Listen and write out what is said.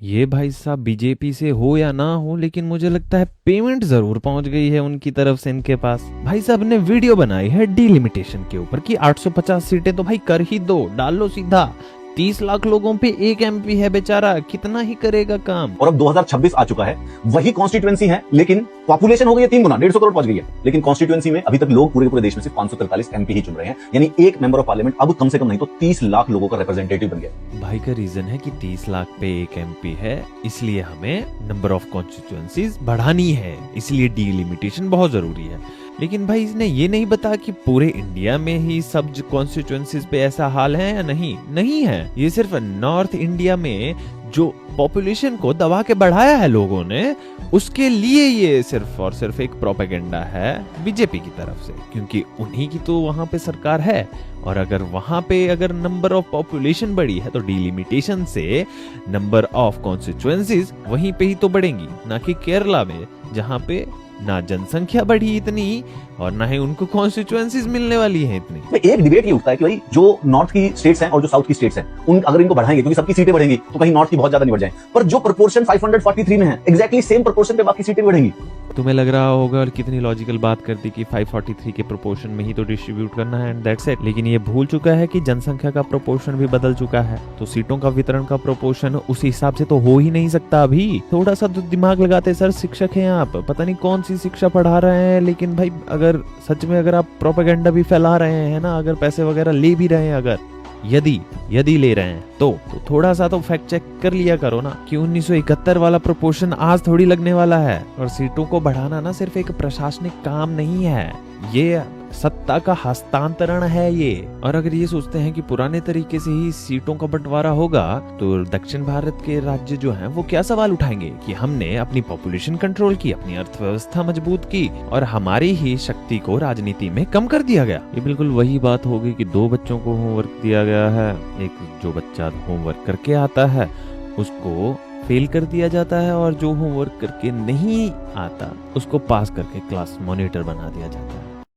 ये भाई साहब बीजेपी से हो या ना हो, लेकिन मुझे लगता है पेमेंट जरूर पहुंच गई है उनकी तरफ से इनके पास। भाई साहब ने वीडियो बनाई है डिलिमिटेशन के ऊपर कि 850 सीटें तो भाई कर ही दो, डाल लो सीधा। 30 लाख लोगों पे एक एमपी है बेचारा, कितना ही करेगा काम। और अब 2026 आ चुका है, वही कॉन्स्टिट्यूएंसी है, लेकिन पॉपुलेशन हो गई है 3 गुना, 150 करोड़ पहुंच गई है। लेकिन कॉन्स्टिट्यूएंसी में अभी तक लोग पूरे पूरे देश में सिर्फ 543 एमपी ही चुन रहे हैं, यानी एक मेंबर ऑफ पार्लियामेंट अब कम से कम नहीं तो 30 लाख लोगों का रिप्रेजेंटेटिव बन गया। भाई का रीजन है कि 30 लाख पे एक एमपी है, इसलिए हमें नंबर ऑफ कॉन्स्टिट्यूएंसीज बढ़ानी है, इसलिए डिलिमिटेशन बहुत जरूरी है। लेकिन भाई इसने ये नहीं बताया कि पूरे इंडिया में ही सब कॉन्स्टिट्यूएंसीज पे ऐसा हाल है या नहीं है। ये सिर्फ नॉर्थ इंडिया में जो पॉपुलेशन को दबा के बढ़ाया है लोगों ने, उसके लिए ये सिर्फ और सिर्फ एक प्रोपेगेंडा है बीजेपी की तरफ से, क्योंकि उन्हीं की तो वहां पे सरकार है। और अगर वहां पे अगर नंबर ऑफ पॉपुलेशन बढ़ी है तो डिलिमिटेशन से नंबर ऑफ कॉन्स्टिट्यूएंसीज वहीं पे ही तो बढ़ेंगी, ना कि केरला में जहां पे ना जनसंख्या बढ़ी इतनी और ना ही उनको कॉन्स्टिट्यूएंसीज मिलने वाली है इतनी। तो एक डिबेट ये उठता है कि भाई जो नॉर्थ की स्टेट्स हैं और जो साउथ की स्टेट्स हैं, उन अगर इनको बढ़ाएंगे क्योंकि सबकी सीटें बढ़ेंगी तो कहीं नॉर्थ की बहुत ज्यादा नहीं बढ़ जाए, पर जो प्रोपोर्शन 543 में है एग्जैक्टली सेम प्रोपोर्शन पे बाकी सीटें बढ़ेंगी। तुम्हें लग रहा होगा और कितनी लॉजिकल बात कर दी कि 543 के प्रोपोर्शन में ही तो डिस्ट्रीब्यूट करना है एंड दैट्स इट। लेकिन ये भूल चुका है कि जनसंख्या का प्रोपोर्शन भी बदल चुका है, तो सीटों का वितरण का प्रोपोर्शन उस हिसाब से तो हो ही नहीं सकता। अभी थोड़ा सा तो दिमाग लगाते। सर शिक्षक हैं आप, पता नहीं कौन सी शिक्षा पढ़ा रहे हैं, लेकिन भाई अगर सच में अगर आप प्रोपेगेंडा भी फैला रहे हैं ना, अगर पैसे वगैरह ले भी रहे हैं, अगर यदि ले रहे हैं तो थोड़ा सा तो फैक्ट चेक कर लिया करो ना कि 1971 वाला प्रोपोर्शन आज थोड़ी लगने वाला है। और सीटों को बढ़ाना ना सिर्फ एक प्रशासनिक काम नहीं है, ये सत्ता का हस्तांतरण है ये। और अगर ये सोचते हैं कि पुराने तरीके से ही सीटों का बंटवारा होगा तो दक्षिण भारत के राज्य जो हैं वो क्या सवाल उठाएंगे कि हमने अपनी पॉपुलेशन कंट्रोल की, अपनी अर्थव्यवस्था मजबूत की और हमारी ही शक्ति को राजनीति में कम कर दिया गया। ये बिल्कुल वही बात होगी कि 2 बच्चों को होमवर्क दिया गया है, एक जो बच्चा होमवर्क करके आता है उसको फेल कर दिया जाता है और जो होमवर्क करके नहीं आता उसको पास करके क्लास मॉनिटर बना दिया जाता है।